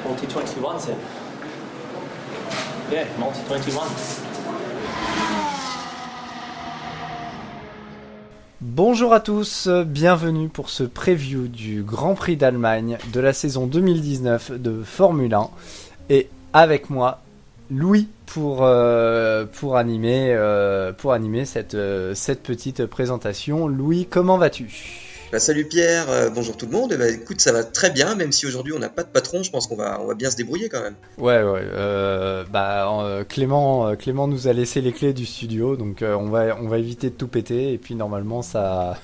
Multi-21, c'est... Yeah, Multi-21. Bonjour à tous, bienvenue pour ce preview du Grand Prix d'Allemagne de la saison 2019 de Formule 1. Et avec moi, Louis pour animer cette petite présentation. Louis, comment vas-tu ? Salut Pierre, bonjour tout le monde. Écoute, ça va très bien, même si aujourd'hui on n'a pas de patron, je pense qu'on va bien se débrouiller quand même. Ouais. Clément nous a laissé les clés du studio, donc on va éviter de tout péter, et puis normalement ça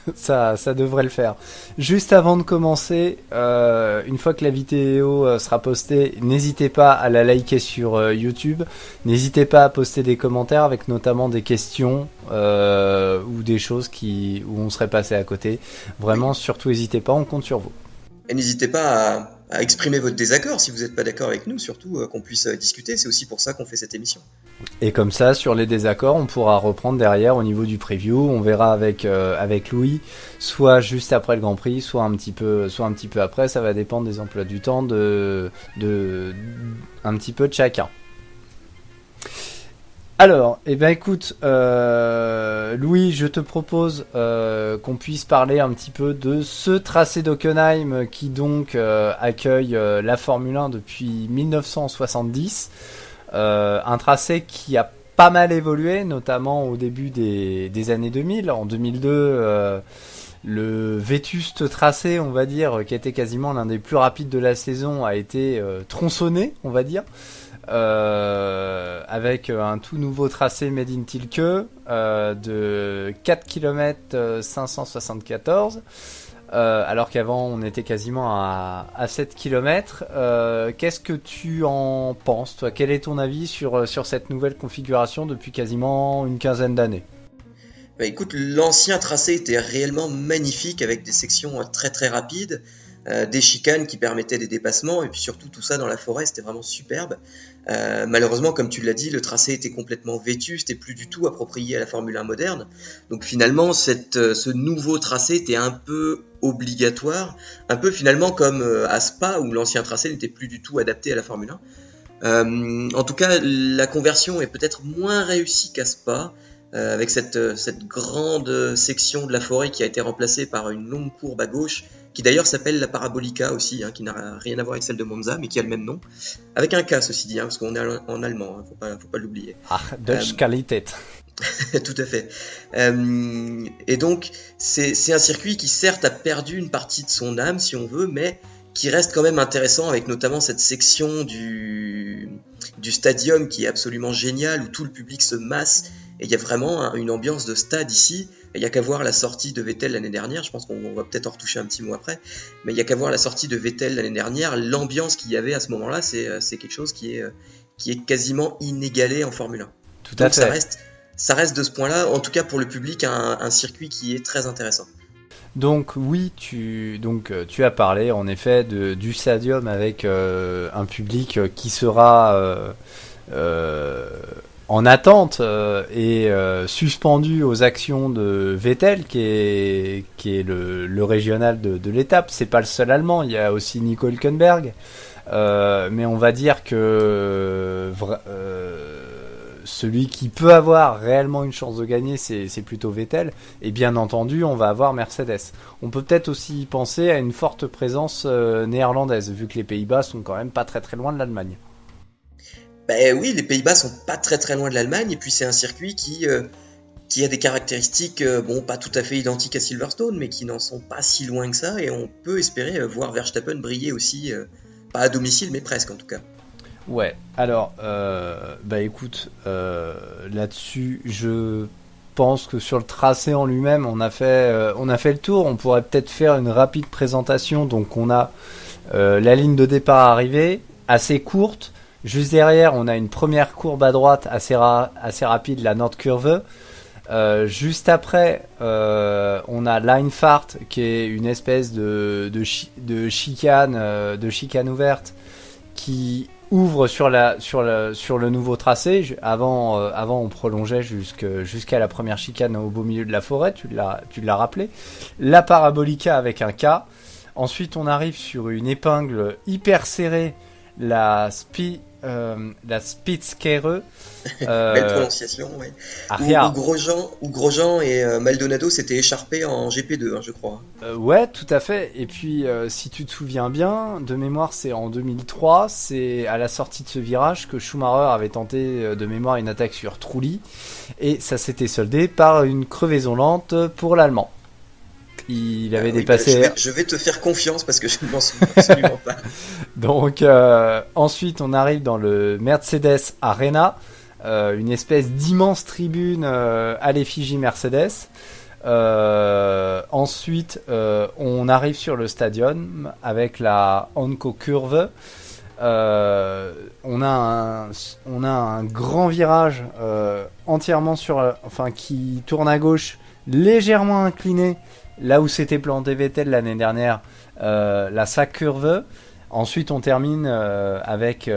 devrait le faire. Juste avant de commencer, une fois que la vidéo sera postée, n'hésitez pas à la liker sur YouTube, n'hésitez pas à poster des commentaires avec notamment des questions ou des choses où on serait passé à côté. Vraiment, surtout n'hésitez pas, on compte sur vous. Et n'hésitez pas à exprimer votre désaccord si vous n'êtes pas d'accord avec nous, surtout qu'on puisse discuter, c'est aussi pour ça qu'on fait cette émission. Et comme ça, sur les désaccords, on pourra reprendre derrière au niveau du preview, on verra avec Louis, soit juste après le Grand Prix, soit un petit peu après, ça va dépendre des emplois du temps de un petit peu de chacun. Alors, écoute, Louis, je te propose qu'on puisse parler un petit peu de ce tracé d'Hockenheim qui donc accueille la Formule 1 depuis 1970. Un tracé qui a pas mal évolué, notamment au début des années 2000. En 2002, le vétuste tracé, on va dire, qui était quasiment l'un des plus rapides de la saison, a été tronçonné, on va dire. Avec un tout nouveau tracé Made in Tilke de 4 km 574 alors qu'avant on était quasiment à 7 km. Qu'est-ce que tu en penses, toi ? Quel est ton avis sur cette nouvelle configuration depuis quasiment une quinzaine d'années ? Écoute, l'ancien tracé était réellement magnifique avec des sections très très rapides, des chicanes qui permettaient des dépassements, et puis surtout tout ça dans la forêt, c'était vraiment superbe. Malheureusement, comme tu l'as dit, le tracé était complètement vétuste et plus du tout approprié à la Formule 1 moderne. Donc finalement, ce nouveau tracé était un peu obligatoire, un peu finalement comme à Spa où l'ancien tracé n'était plus du tout adapté à la Formule 1. En tout cas, la conversion est peut-être moins réussie qu'à Spa, avec cette grande section de la forêt qui a été remplacée par une longue courbe à gauche, qui d'ailleurs s'appelle la Parabolica aussi, qui n'a rien à voir avec celle de Monza, mais qui a le même nom, avec un K ceci dit, parce qu'on est en allemand, faut pas l'oublier. Deutsche Qualität. Tout à fait. Et donc, c'est un circuit qui certes a perdu une partie de son âme, si on veut, mais qui reste quand même intéressant, avec notamment cette section du stadium qui est absolument géniale, où tout le public se masse, et il y a vraiment une ambiance de stade ici. Il n'y a qu'à voir la sortie de Vettel l'année dernière, je pense qu'on va peut-être en retoucher un petit mot après, mais il n'y a qu'à voir la sortie de Vettel l'année dernière, l'ambiance qu'il y avait à ce moment-là, c'est quelque chose qui est quasiment inégalé en Formule 1. Tout à fait. Ça reste de ce point-là, en tout cas pour le public, un circuit qui est très intéressant. Donc oui, tu as parlé en effet du stadium avec un public qui sera en attente et suspendu aux actions de Vettel, qui est le régional de l'étape. C'est pas le seul Allemand, il y a aussi Nico Hülkenberg, mais on va dire que celui qui peut avoir réellement une chance de gagner, c'est plutôt Vettel. Et bien entendu, on va avoir Mercedes. On peut peut-être aussi penser à une forte présence néerlandaise, vu que les Pays-Bas sont quand même pas très très loin de l'Allemagne. Oui, les Pays-Bas sont pas très très loin de l'Allemagne, et puis c'est un circuit qui a des caractéristiques, pas tout à fait identiques à Silverstone, mais qui n'en sont pas si loin que ça, et on peut espérer voir Verstappen briller aussi, pas à domicile, mais presque en tout cas. Ouais, alors, écoute, là-dessus, je pense que sur le tracé en lui-même, on a fait le tour. On pourrait peut-être faire une rapide présentation. Donc, on a la ligne de départ arrivée, assez courte. Juste derrière, on a une première courbe à droite assez rapide, la Nordkurve. Juste après, on a l'Einfahrt, qui est une espèce de chicane ouverte qui ouvre sur le nouveau tracé. Avant, on prolongeait jusqu'à la première chicane au beau milieu de la forêt. Tu l'as rappelé. La Parabolica avec un K. Ensuite, on arrive sur une épingle hyper serrée, la Spitzkehre. Belle prononciation, ouais. Où Grosjean et Maldonado s'étaient écharpés en GP2, hein, je crois. Ouais, tout à fait. Et puis, si tu te souviens bien, de mémoire, c'est en 2003, c'est à la sortie de ce virage que Schumacher avait tenté de mémoire une attaque sur Trulli, et ça s'était soldé par une crevaison lente pour l'Allemand. Il avait dépassé. Je vais te faire confiance parce que je ne m'en souviens absolument pas. Donc, ensuite, on arrive dans le Mercedes Arena, une espèce d'immense tribune à l'effigie Mercedes. Ensuite, on arrive sur le stadium avec la Onco Curve. On a un grand virage entièrement qui tourne à gauche, légèrement incliné, là où s'était planté Vettel l'année dernière, la Sack Curve. Ensuite, on termine avec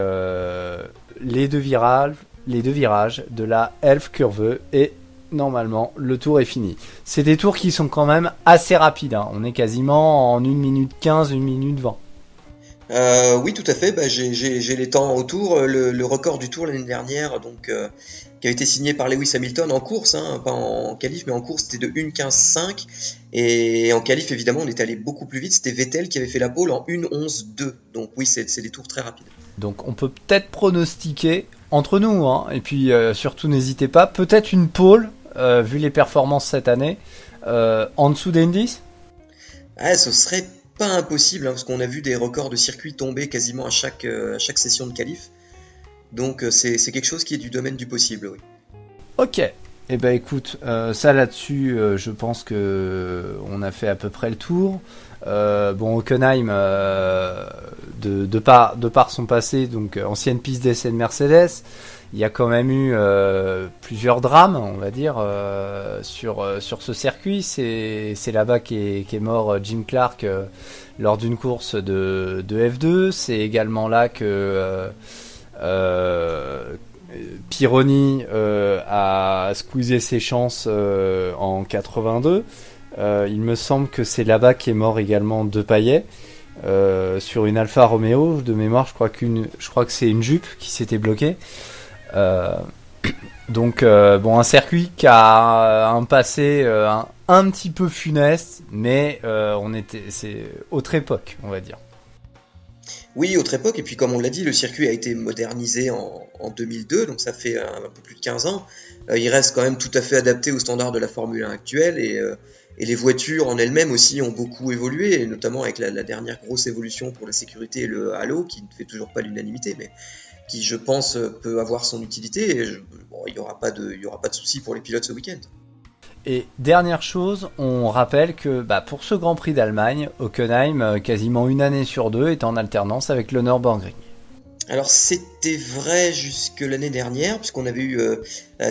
les deux virages de la Elf Curve, et normalement le tour est fini. C'est des tours qui sont quand même assez rapides, hein. On est quasiment en 1 minute 15, 1 minute 20. Oui, tout à fait. J'ai les temps autour. Le record du tour l'année dernière, donc, qui a été signé par Lewis Hamilton en course, hein, pas en qualif, mais en course, c'était de 1:15.5. Et en qualif, évidemment, on est allé beaucoup plus vite. C'était Vettel qui avait fait la pole en 1:11.2. Donc oui, c'est des tours très rapides. Donc on peut peut-être pronostiquer entre nous, hein, et puis surtout n'hésitez pas, peut-être une pole, vu les performances cette année, en dessous d'Indy. Ah, ce serait pas impossible, hein, parce qu'on a vu des records de circuit tomber quasiment à chaque session de qualif. Donc c'est quelque chose qui est du domaine du possible, oui. Ok. Eh ben écoute, ça là-dessus, je pense que on a fait à peu près le tour. Hockenheim, de par son passé, donc ancienne piste d'essai de Mercedes, il y a quand même eu plusieurs drames, on va dire, sur ce circuit. C'est là-bas qu'est mort Jim Clark lors d'une course de F2. C'est également là que Pironi a squeezé ses chances en 82. Il me semble que c'est là-bas qu'est mort également Depaillet sur une Alfa Romeo de mémoire. Je crois que c'est une jupe qui s'était bloquée. Donc un circuit qui a un passé un petit peu funeste, mais c'est autre époque, on va dire. Oui, autre époque, et puis comme on l'a dit, le circuit a été modernisé en 2002, donc ça fait un peu plus de 15 ans. Il reste quand même tout à fait adapté aux standards de la Formule 1 actuelle, et les voitures en elles-mêmes aussi ont beaucoup évolué, et notamment avec la dernière grosse évolution pour la sécurité et le halo, qui ne fait toujours pas l'unanimité, mais qui, je pense, peut avoir son utilité, et il n'y aura pas de souci pour les pilotes ce week-end. Et dernière chose, on rappelle que pour ce Grand Prix d'Allemagne, Hockenheim, quasiment une année sur deux, est en alternance avec le Nürburgring. Alors c'était vrai jusque l'année dernière, puisqu'on avait eu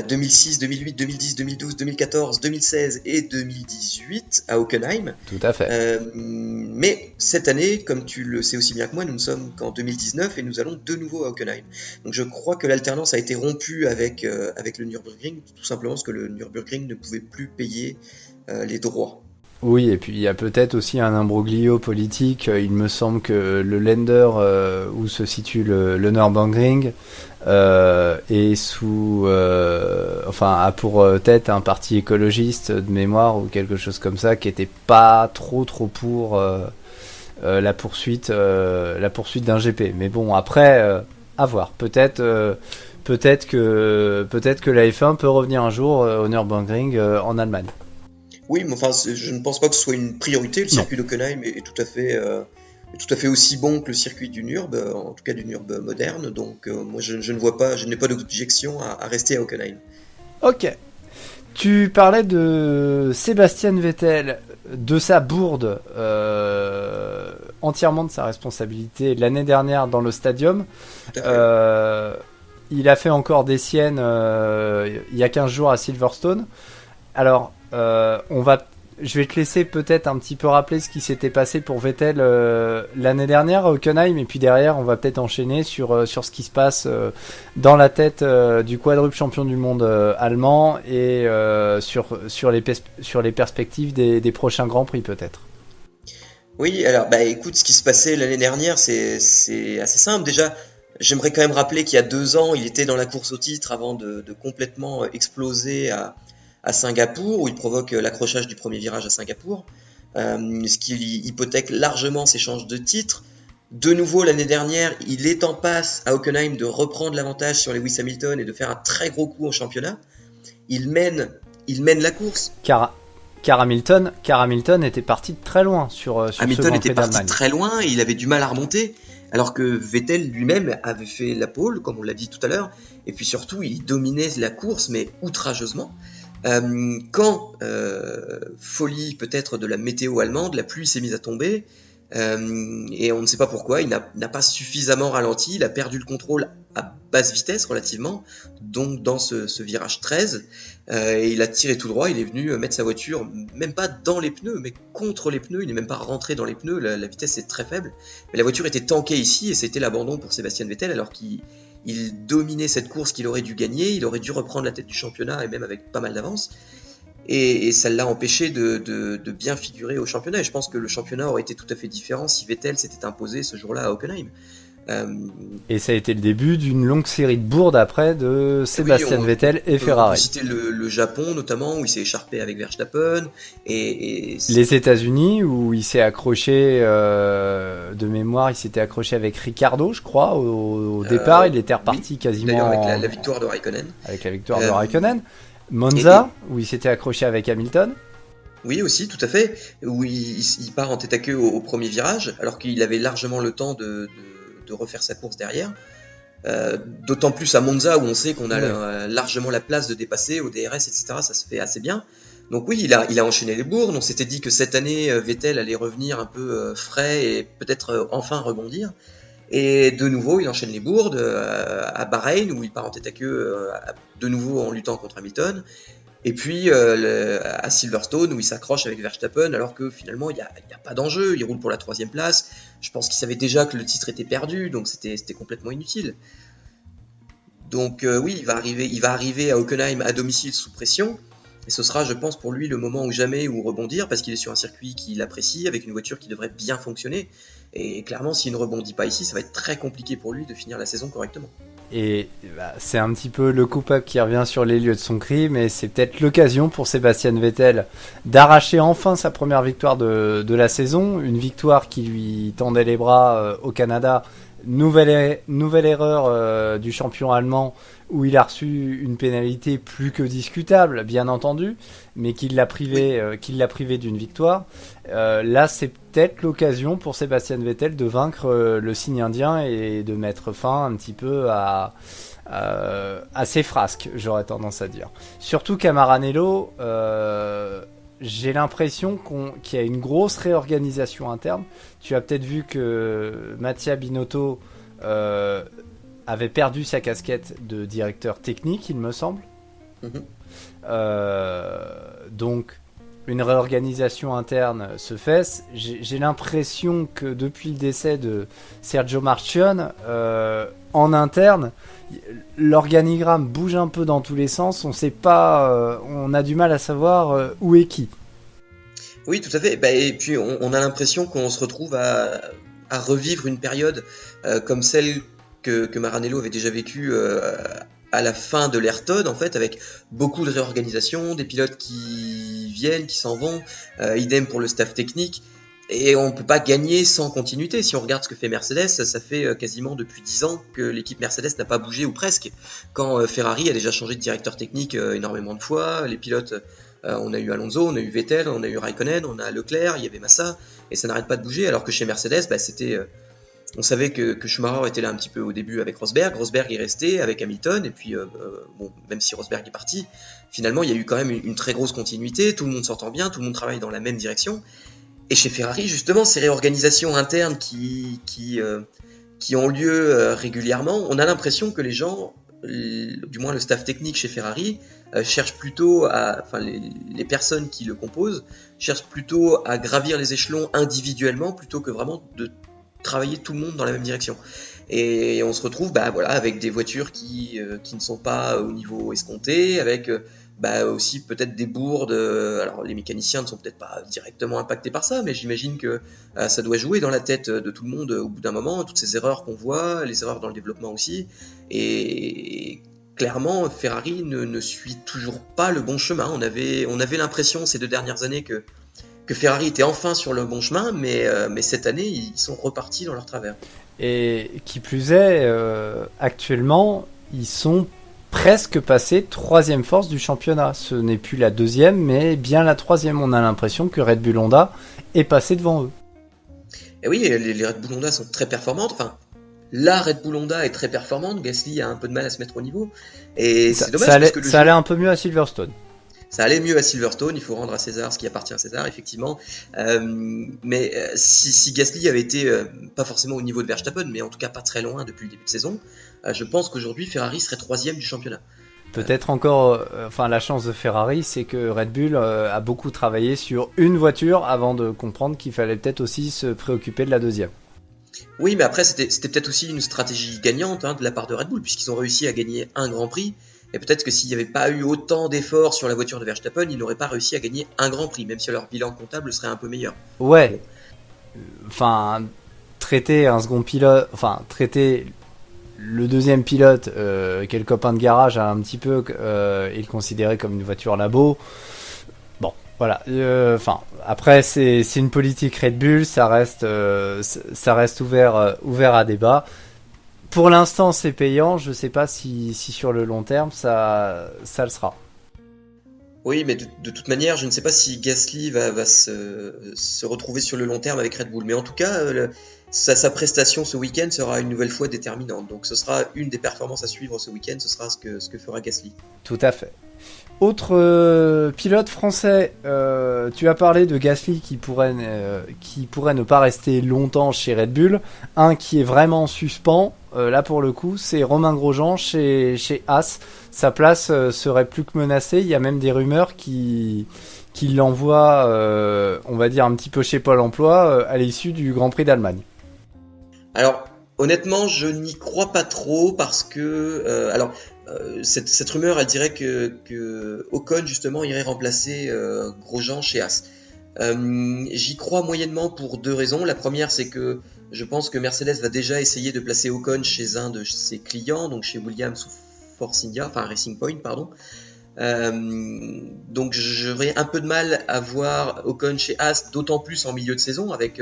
2006, 2008, 2010, 2012, 2014, 2016 et 2018 à Hockenheim. Tout à fait. Mais cette année, comme tu le sais aussi bien que moi, nous ne sommes qu'en 2019 et nous allons de nouveau à Hockenheim. Donc je crois que l'alternance a été rompue avec le Nürburgring, tout simplement parce que le Nürburgring ne pouvait plus payer les droits. Oui, et puis il y a peut-être aussi un imbroglio politique. Il me semble que le Länder où se situe le Nürburgring est a pour tête un parti écologiste de mémoire ou quelque chose comme ça, qui était pas trop pour la poursuite d'un GP. Mais bon, après, à voir. Peut-être que la F1 peut revenir un jour au Nürburgring en Allemagne. Oui, mais enfin, je ne pense pas que ce soit une priorité. Le circuit d'Hockenheim est tout à fait aussi bon que le circuit du Nürb, en tout cas du Nürb moderne. Donc moi, je n'ai pas d'objection à rester à Hockenheim. Ok. Tu parlais de Sébastien Vettel, de sa bourde, entièrement de sa responsabilité l'année dernière dans le stadium. Il a fait encore des siennes il y a 15 jours à Silverstone. Alors, je vais te laisser peut-être un petit peu rappeler ce qui s'était passé pour Vettel l'année dernière à Hockenheim, et puis derrière on va peut-être enchaîner sur ce qui se passe dans la tête du quadruple champion du monde allemand, et sur les perspectives des prochains Grands Prix peut-être. Oui, alors bah écoute, ce qui se passait l'année dernière, c'est assez simple. Déjà, j'aimerais quand même rappeler qu'il y a 2 ans, il était dans la course au titre avant de complètement exploser à Singapour, où il provoque l'accrochage du premier virage à Singapour, ce qui hypothèque largement ses chances de titre. De nouveau, l'année dernière, il est en passe à Hockenheim de reprendre l'avantage sur Lewis Hamilton et de faire un très gros coup au championnat. Il mène, il mène la course. Car, car Hamilton était parti de très loin sur ce Hamilton Grand était Prix parti d'Allemagne. très loin et il avait du mal à remonter, alors que Vettel lui-même avait fait la pole, comme on l'a dit tout à l'heure, et puis surtout il dominait la course, mais outrageusement. Quand, folie peut-être de la météo allemande, la pluie s'est mise à tomber, et on ne sait pas pourquoi, il n'a pas suffisamment ralenti, il a perdu le contrôle à basse vitesse relativement, donc dans ce virage 13, et il a tiré tout droit, il est venu mettre sa voiture, même pas dans les pneus, mais contre les pneus, il n'est même pas rentré dans les pneus, la vitesse est très faible, mais la voiture était tankée ici, et c'était l'abandon pour Sébastien Vettel, alors qu'il dominait cette course qu'il aurait dû gagner, il aurait dû reprendre la tête du championnat, et même avec pas mal d'avance, et ça l'a empêché de bien figurer au championnat. Et je pense que le championnat aurait été tout à fait différent si Vettel s'était imposé ce jour-là à Hockenheim. Euh, Et ça a été le début d'une longue série de bourdes après de oui, Sébastien Vettel et on peut Ferrari. citer le Japon notamment, où il s'est écharpé avec Verstappen. Les États-Unis, où il s'est accroché, de mémoire, il s'était accroché avec Ricardo, je crois, au départ. Il était reparti oui, quasiment d'ailleurs avec la victoire de Raikkonen. avec la victoire de Euh, Raikkonen. et, Monza, où il s'était accroché avec Hamilton. oui, aussi, tout à fait, où il part en tête à queue au premier virage, alors qu'il avait largement le temps de refaire sa course derrière. D'autant plus à Monza, où on sait qu'on a largement la place de dépasser au DRS, etc. Ça se fait assez bien. Donc oui, il a enchaîné les bourdes. On s'était dit que cette année, Vettel allait revenir un peu frais et peut-être enfin rebondir. Et de nouveau, il enchaîne les bourdes à Bahreïn, où il part en tête à queue de nouveau en luttant contre Hamilton. Et puis à Silverstone, où il s'accroche avec Verstappen, alors que finalement, il n'y a pas d'enjeu. Il roule pour la 3e place. Je pense qu'il savait déjà que le titre était perdu, donc c'était complètement inutile. Donc oui, il va arriver à Hockenheim à domicile sous pression. Et ce sera, je pense, pour lui le moment ou jamais où rebondir, parce qu'il est sur un circuit qu'il apprécie, avec une voiture qui devrait bien fonctionner. Et clairement, s'il ne rebondit pas ici, ça va être très compliqué pour lui de finir la saison correctement. Et bah, c'est un petit peu le coupable qui revient sur les lieux de son crime, et c'est peut-être l'occasion pour Sébastien Vettel d'arracher enfin sa première victoire de la saison, une victoire qui lui tendait les bras au Canada. Nouvelle erreur du champion allemand, où il a reçu une pénalité plus que discutable, bien entendu, mais qui l'a privé d'une victoire. Là, c'est peut-être l'occasion pour Sébastien Vettel de vaincre le signe indien et de mettre fin un petit peu à ses frasques, j'aurais tendance à dire. Surtout qu'à Maranello, j'ai l'impression qu'il y a une grosse réorganisation interne. Tu as peut-être vu que Mattia Binotto avait perdu sa casquette de directeur technique, il me semble. Donc, une réorganisation interne se fait. J'ai l'impression que depuis le décès de Sergio Marchionne, en interne, l'organigramme bouge un peu dans tous les sens. On sait pas, on a du mal à savoir où est qui. Oui, tout à fait. Bah, et puis on a l'impression qu'on se retrouve à revivre une période comme celle que Maranello avait déjà vécue à la fin de l'ère Todd, en fait, avec beaucoup de réorganisation, des pilotes qui viennent, qui s'en vont, idem pour le staff technique. Et on ne peut pas gagner sans continuité. Si on regarde ce que fait Mercedes, ça fait quasiment depuis 10 ans que l'équipe Mercedes n'a pas bougé, ou presque. Quand Ferrari a déjà changé de directeur technique énormément de fois, les pilotes, on a eu Alonso, on a eu Vettel, on a eu Raikkonen, on a Leclerc, il y avait Massa, et ça n'arrête pas de bouger, alors que chez Mercedes, bah, c'était... on savait que Schumacher était là un petit peu au début avec Rosberg. Rosberg est resté avec Hamilton, et puis bon, même si Rosberg est parti, finalement il y a eu quand même une très grosse continuité, tout le monde s'entend bien, tout le monde travaille dans la même direction. Et chez Ferrari, justement, ces réorganisations internes qui ont lieu régulièrement, on a l'impression que les gens, du moins le staff technique chez Ferrari, cherchent plutôt enfin les personnes qui le composent, cherchent plutôt à gravir les échelons individuellement plutôt que vraiment de travailler tout le monde dans la même direction. Et on se retrouve voilà, avec des voitures qui ne sont pas au niveau escompté, avec aussi peut-être des bourdes. Alors les mécaniciens ne sont peut-être pas directement impactés par ça, mais j'imagine que ça doit jouer dans la tête de tout le monde au bout d'un moment, toutes ces erreurs qu'on voit, les erreurs dans le développement aussi. Et clairement, Ferrari ne suit toujours pas le bon chemin. On avait l'impression ces 2 dernières années que Ferrari était enfin sur le bon chemin, mais cette année, ils sont repartis dans leur travers. Et qui plus est, actuellement, ils sont presque passés 3e force du championnat. Ce n'est plus la 2e, mais bien la 3e. On a l'impression que Red Bull Honda est passé devant eux. Et oui, les Red Bull Honda sont très performantes. Enfin, la Red Bull Honda est très performante. Gasly a un peu de mal à se mettre au niveau. Et c'est dommage parce que ça allait un peu mieux à Silverstone. Ça allait mieux à Silverstone, il faut rendre à César ce qui appartient à César, effectivement. Mais si Gasly avait été pas forcément au niveau de Verstappen, mais en tout cas pas très loin depuis le début de saison, je pense qu'aujourd'hui Ferrari serait 3e du championnat. Peut-être encore, la chance de Ferrari, c'est que Red Bull a beaucoup travaillé sur une voiture avant de comprendre qu'il fallait peut-être aussi se préoccuper de la 2e. Oui, mais après c'était peut-être aussi une stratégie gagnante de la part de Red Bull, puisqu'ils ont réussi à gagner un Grand Prix. Et peut-être que s'il n'y avait pas eu autant d'efforts sur la voiture de Verstappen, ils n'auraient pas réussi à gagner un Grand Prix, même si leur bilan comptable serait un peu meilleur. Ouais. Traiter un second pilote, traiter le 2e pilote, qui est le copain de garage, un petit peu, et le considérer comme une voiture labo. Bon, voilà. Après, c'est une politique Red Bull, ça reste ouvert à débat. Pour l'instant, c'est payant. Je ne sais pas si sur le long terme, ça le sera. Oui, mais de toute manière, je ne sais pas si Gasly va se retrouver sur le long terme avec Red Bull. Mais en tout cas, sa prestation ce week-end sera une nouvelle fois déterminante. Donc ce sera une des performances à suivre ce week-end, ce sera ce que fera Gasly. Tout à fait. Autre pilote français, tu as parlé de Gasly qui pourrait ne pas rester longtemps chez Red Bull. Un qui est vraiment en suspens, là pour le coup, c'est Romain Grosjean chez Haas. Sa place serait plus que menacée. Il y a même des rumeurs qui l'envoient, on va dire un petit peu chez Pôle Emploi, à l'issue du Grand Prix d'Allemagne. Alors, honnêtement, je n'y crois pas trop parce que... cette rumeur, elle dirait que Ocon, justement, irait remplacer Grosjean chez Haas. J'y crois moyennement pour 2 raisons. La première, c'est que je pense que Mercedes va déjà essayer de placer Ocon chez un de ses clients, donc chez Williams ou Force India, Racing Point, pardon. Donc j'aurais un peu de mal à voir Ocon chez Haas, d'autant plus en milieu de saison, avec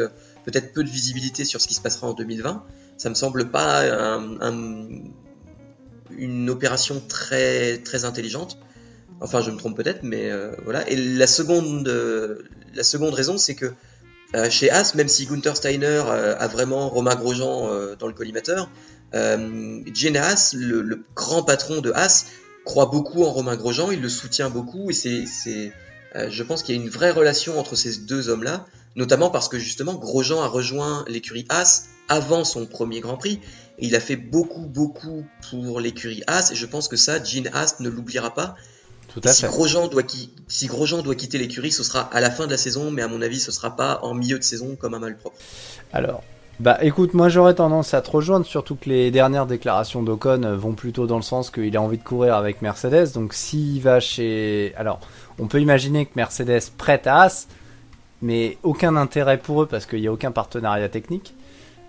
peut-être peu de visibilité sur ce qui se passera en 2020. Ça me semble pas une opération très, très intelligente. Enfin, je me trompe peut-être, mais voilà. Et la seconde raison, c'est que chez Haas, même si Günther Steiner a vraiment Romain Grosjean dans le collimateur, Gene Haas, le grand patron de Haas, croit beaucoup en Romain Grosjean, il le soutient beaucoup, et je pense qu'il y a une vraie relation entre ces 2 hommes-là, notamment parce que justement Grosjean a rejoint l'écurie Haas avant son premier Grand Prix, et il a fait beaucoup pour l'écurie Haas, et je pense que ça, Gene Haas ne l'oubliera pas. Tout à fait. Si Grosjean doit quitter l'écurie, ce sera à la fin de la saison, mais à mon avis, ce sera pas en milieu de saison comme un malpropre. Alors, écoute, moi j'aurais tendance à te rejoindre, surtout que les dernières déclarations d'Ocon vont plutôt dans le sens qu'il a envie de courir avec Mercedes, donc s'il va chez... Alors, on peut imaginer que Mercedes prête à Haas, mais aucun intérêt pour eux parce qu'il n'y a aucun partenariat technique.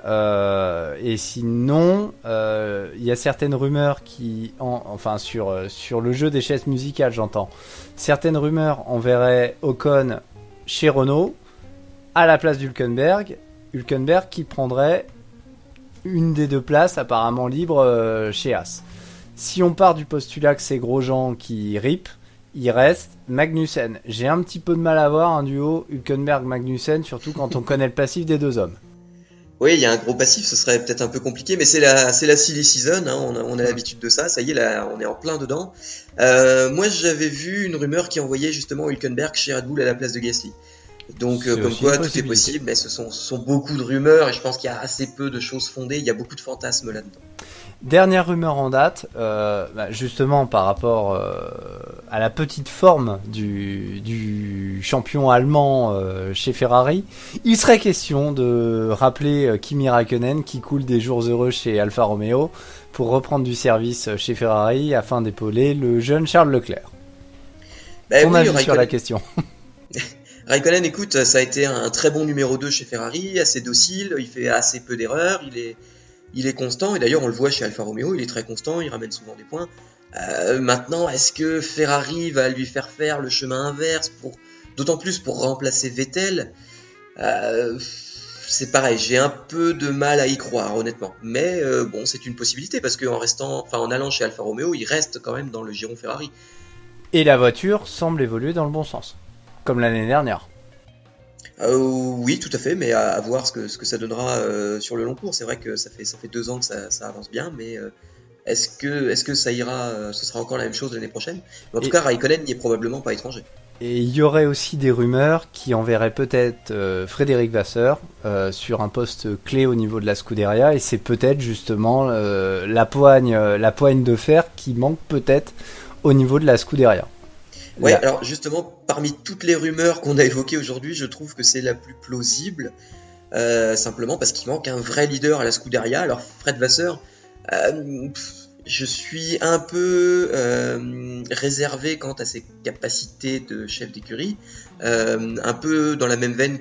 Et sinon, il y a certaines rumeurs sur le jeu des chaises musicales, j'entends. Certaines rumeurs enverraient Ocon chez Renault à la place d'Hülkenberg. Hülkenberg qui prendrait une des 2 places apparemment libres chez Haas. Si on part du postulat que c'est Grosjean qui rip, il reste Magnussen. J'ai un petit peu de mal à voir un duo Hülkenberg-Magnussen, surtout quand on connaît le passif des 2 hommes. Oui, il y a un gros passif, ce serait peut-être un peu compliqué, mais c'est la silly season, on a l'habitude de ça, ça y est, là, on est en plein dedans. Moi, j'avais vu une rumeur qui envoyait justement Hülkenberg chez Red Bull à la place de Gasly. Donc, comme quoi, tout est possible, mais ce sont beaucoup de rumeurs, et je pense qu'il y a assez peu de choses fondées, il y a beaucoup de fantasmes là-dedans. Dernière rumeur en date, justement par rapport à la petite forme du champion allemand chez Ferrari, il serait question de rappeler Kimi Räikkönen qui coule des jours heureux chez Alfa Romeo pour reprendre du service chez Ferrari afin d'épauler le jeune Charles Leclerc. Bah Ton oui, avis sur la question. Raikkonen, écoute, ça a été un très bon numéro 2 chez Ferrari, assez docile, il fait assez peu d'erreurs, il est constant, et d'ailleurs on le voit chez Alfa Romeo, il est très constant, il ramène souvent des points. Maintenant, est-ce que Ferrari va lui faire le chemin inverse, d'autant plus pour remplacer Vettel? C'est pareil, j'ai un peu de mal à y croire, honnêtement. Mais bon, c'est une possibilité, parce en allant chez Alfa Romeo, il reste quand même dans le giron Ferrari. Et la voiture semble évoluer dans le bon sens, comme l'année dernière. Oui, tout à fait, mais à voir ce que ça donnera sur le long cours. C'est vrai que ça fait 2 ans que ça avance bien, mais est-ce que ça ira, ce sera encore la même chose l'année prochaine? Mais en tout cas, Raikkonen n'y est probablement pas étranger. Et il y aurait aussi des rumeurs qui enverraient peut-être Frédéric Vasseur sur un poste clé au niveau de la Scuderia, et c'est peut-être justement la poigne de fer qui manque peut-être au niveau de la Scuderia. Ouais, alors justement, parmi toutes les rumeurs qu'on a évoquées aujourd'hui, je trouve que c'est la plus plausible, simplement parce qu'il manque un vrai leader à la Scuderia. Alors Fred Vasseur, je suis un peu réservé quant à ses capacités de chef d'écurie, un peu dans la même veine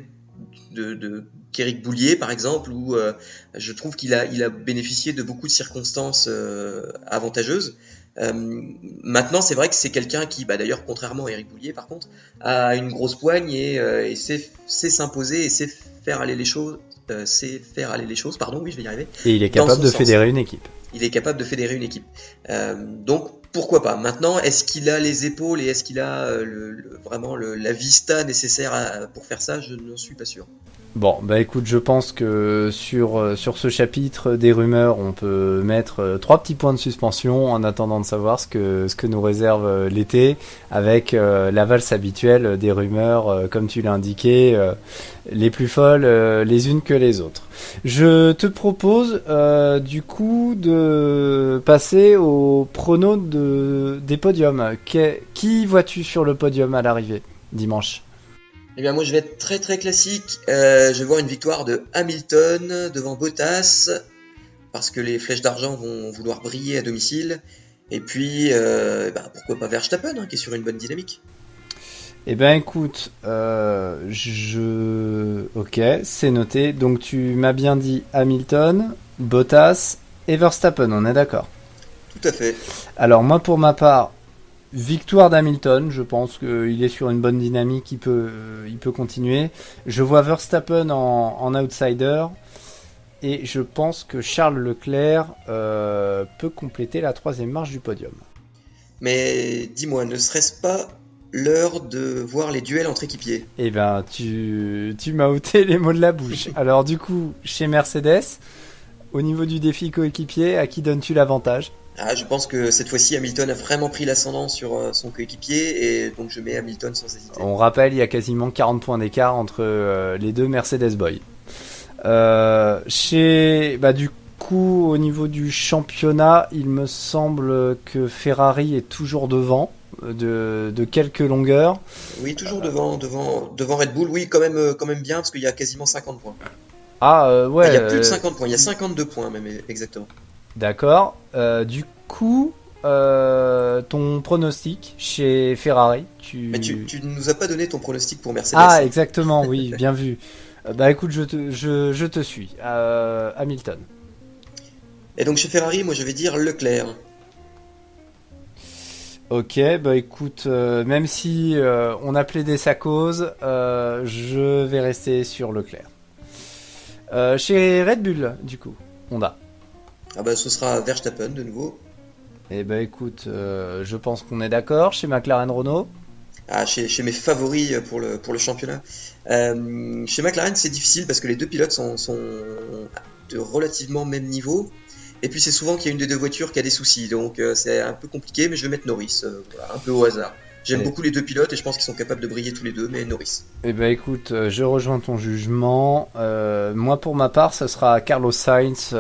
qu'Éric Boulier par exemple, où je trouve qu'il a bénéficié de beaucoup de circonstances avantageuses. Maintenant, c'est vrai que c'est quelqu'un qui, d'ailleurs, contrairement à Éric Boulier, par contre, a une grosse poigne et sait s'imposer et sait faire aller les choses. Pardon, oui, je vais y arriver. Et il est capable de fédérer une équipe. Il est capable de fédérer une équipe. Donc, pourquoi pas. Maintenant, est-ce qu'il a les épaules et est-ce qu'il a vraiment la vista nécessaire pour faire ça? Je n'en suis pas sûr. Bon, écoute, je pense que sur ce chapitre des rumeurs, on peut mettre 3 petits points de suspension en attendant de savoir ce que nous réserve l'été, avec la valse habituelle des rumeurs, comme tu l'as indiqué, les plus folles les unes que les autres. Je te propose du coup de passer au prono des podiums. Qui vois-tu sur le podium à l'arrivée dimanche? Eh bien, moi, je vais être très très classique. Je vais voir une victoire de Hamilton devant Bottas, parce que les flèches d'argent vont vouloir briller à domicile. Et puis, pourquoi pas Verstappen, qui est sur une bonne dynamique. Eh ben écoute, ok, c'est noté. Donc tu m'as bien dit Hamilton, Bottas et Verstappen, on est d'accord? Tout à fait. Alors moi pour ma part, victoire d'Hamilton, je pense qu'il est sur une bonne dynamique, il peut continuer. Je vois Verstappen en outsider, et je pense que Charles Leclerc peut compléter la 3e marche du podium. Mais dis-moi, ne serait-ce pas l'heure de voir les duels entre équipiers? Eh ben, tu m'as ôté les mots de la bouche. Alors du coup, chez Mercedes, au niveau du défi coéquipier, à qui donnes-tu l'avantage? Je pense que cette fois-ci, Hamilton a vraiment pris l'ascendant sur son coéquipier, et donc je mets Hamilton sans hésiter. On rappelle, il y a quasiment 40 points d'écart entre les deux Mercedes Boys. Du coup, au niveau du championnat, il me semble que Ferrari est toujours devant de quelques longueurs. Oui, toujours devant Red Bull. Oui, quand même bien, parce qu'il y a quasiment 50 points. Ouais. Il y a plus de 50 points, il y a 52 points même, exactement. D'accord. Du coup, ton pronostic chez Ferrari, Mais tu ne nous as pas donné ton pronostic pour Mercedes. Ah, exactement, oui, bien vu. Écoute, je te suis. Hamilton. Et donc chez Ferrari, moi je vais dire Leclerc. Ok, écoute, même si on a plaidé sa cause, je vais rester sur Leclerc. Chez Red Bull, du coup, Honda. Ce sera Verstappen de nouveau. Eh écoute, je pense qu'on est d'accord. Chez McLaren Renault. Chez mes favoris pour le championnat. Chez McLaren, c'est difficile parce que les deux pilotes sont de relativement même niveau. Et puis c'est souvent qu'il y a une des deux voitures qui a des soucis. Donc c'est un peu compliqué, mais je vais mettre Norris, un peu au hasard. J'aime beaucoup les deux pilotes et je pense qu'ils sont capables de briller tous les deux, mais Norris. Écoute, je rejoins ton jugement. Moi pour ma part, ça sera Carlos Sainz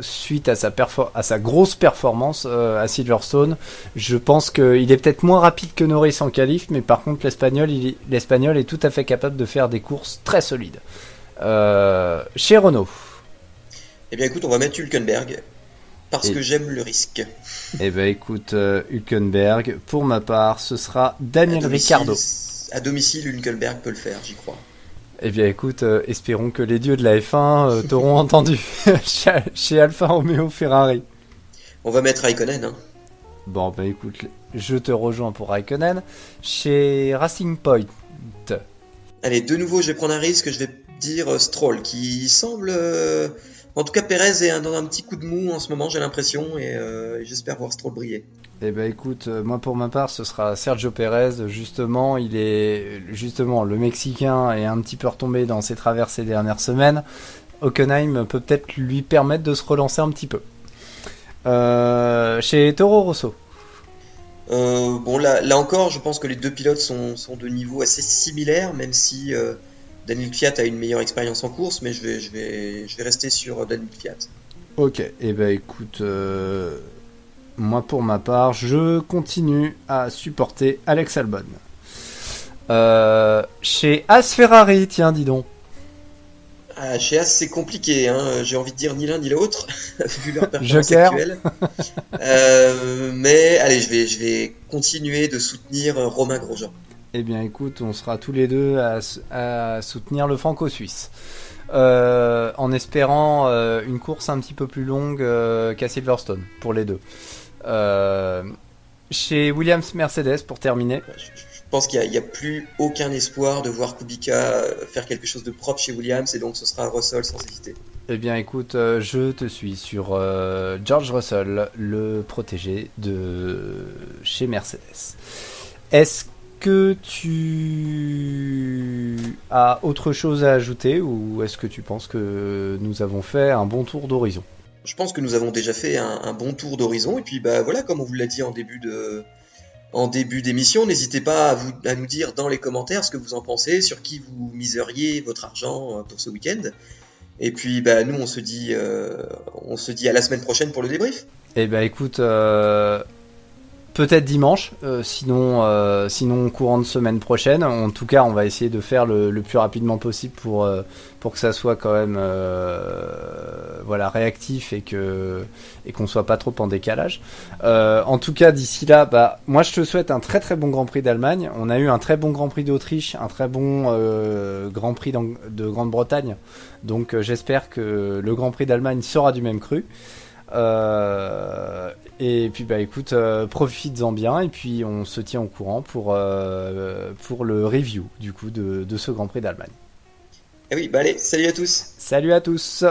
suite à sa grosse performance à Silverstone. Je pense qu'il est peut-être moins rapide que Norris en qualif, mais par contre l'Espagnol est tout à fait capable de faire des courses très solides. Chez Renault. Eh bien écoute, on va mettre Hülkenberg. parce Et- que j'aime le risque. Eh ben écoute, Hülkenberg, pour ma part, ce sera À Daniel domicile, Ricciardo. Hülkenberg peut le faire, j'y crois. Eh bien écoute, espérons que les dieux de la F1 t'auront entendu chez Alfa Romeo Ferrari. On va mettre Raikkonen, hein. Bon, bah écoute, je te rejoins pour Raikkonen. Chez Racing Point, Allez, de nouveau, je vais prendre un risque, je vais dire Stroll, qui semble... En tout cas, Perez est dans un petit coup de mou en ce moment, j'ai l'impression, et j'espère voir Stroll briller. eh ben écoute, moi pour ma part, ce sera Sergio Pérez. Justement, le Mexicain est un petit peu retombé dans ses travers ces dernières semaines. Hockenheim peut peut-être lui permettre de se relancer un petit peu. Chez Toro Rosso. Bon, là encore, je pense que les deux pilotes sont de niveau assez similaires, même si Daniel Kvyat a une meilleure expérience en course, mais je vais rester sur Daniel Kvyat. Ok, et ben écoute, moi pour ma part, je continue à supporter Alex Albon. Chez As Ferrari, tiens, dis donc. Ah, chez As, c'est compliqué, hein. J'ai envie de dire ni l'un ni l'autre, vu leur performance Joker. actuelle. Mais allez, je vais continuer de soutenir Romain Grosjean. Eh bien écoute, on sera tous les deux à soutenir le franco-suisse. En espérant une course un petit peu plus longue qu'à Silverstone, pour les deux. Chez Williams Mercedes, pour terminer. Je pense qu'il n'y a plus aucun espoir de voir Kubica faire quelque chose de propre chez Williams, et donc ce sera Russell sans hésiter. Eh bien écoute, je te suis sur George Russell, le protégé de chez Mercedes. Est-ce que tu as autre chose à ajouter ou est-ce que tu penses que nous avons fait un bon tour d'horizon? Je pense que nous avons déjà fait un bon tour d'horizon, et puis bah voilà, comme on vous l'a dit en début d'émission, n'hésitez pas à nous dire dans les commentaires ce que vous en pensez, sur qui vous miseriez votre argent pour ce week-end. Et puis bah nous on se dit à la semaine prochaine pour le débrief. Eh ben écoute, peut-être dimanche, sinon courant de semaine prochaine. En tout cas, on va essayer de faire le plus rapidement possible pour que ça soit quand même voilà, réactif et qu'on soit pas trop en décalage. En tout cas, d'ici là, bah, moi je te souhaite un très très bon Grand Prix d'Allemagne. On a eu un très bon Grand Prix d'Autriche, un très bon Grand Prix de Grande-Bretagne. Donc j'espère que le Grand Prix d'Allemagne sera du même cru. Et puis bah écoute, profites-en bien et puis on se tient au courant pour le review du coup de ce Grand Prix d'Allemagne. Et oui, bah allez, salut à tous. Salut à tous!